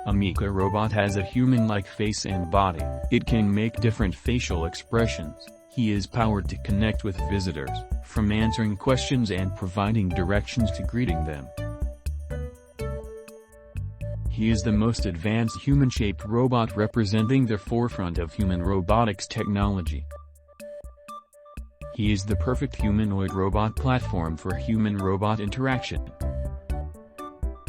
Ameca robot has a human-like face and body. It can make different facial expressions. He is powered to connect with visitors, from answering questions and providing directions to greeting them. He is the most advanced human-shaped robot representing the forefront of human robotics technology. He is the perfect humanoid robot platform for human-robot interaction.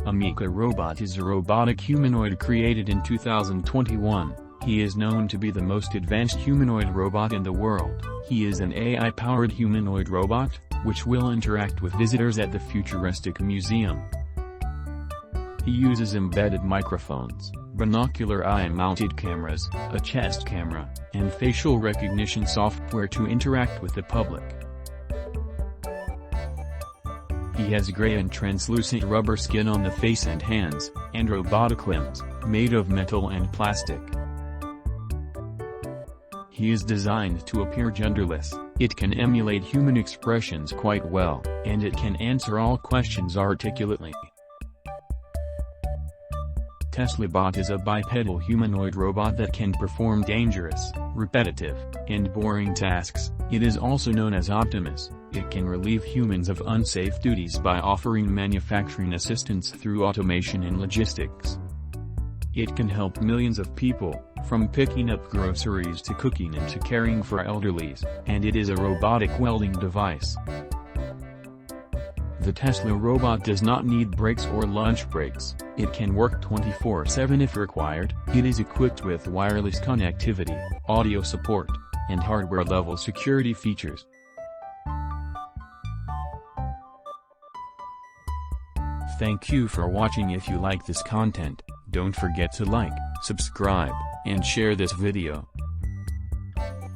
Ameca robot is a robotic humanoid created in 2021. He is known to be the most advanced humanoid robot in the world. He is an AI-powered humanoid robot, which will interact with visitors at the futuristic museum. He uses embedded microphones, binocular eye-mounted cameras, a chest camera, and facial recognition software to interact with the public. He has gray and translucent rubber skin on the face and hands, and robotic limbs, made of metal and plastic. He is designed to appear genderless. It can emulate human expressions quite well, and it can answer all questions articulately. TeslaBot is a bipedal humanoid robot that can perform dangerous, repetitive, and boring tasks. It is also known as Optimus. It can relieve humans of unsafe duties by offering manufacturing assistance through automation and logistics. It can help millions of people, from picking up groceries to cooking and to caring for elderlies, and it is a robotic welding device. The Tesla robot does not need breaks or lunch breaks. It can work 24/7 if required. It is equipped with wireless connectivity, audio support, and hardware-level security features. Thank you for watching. If you like this content, don't forget to like, subscribe, and share this video.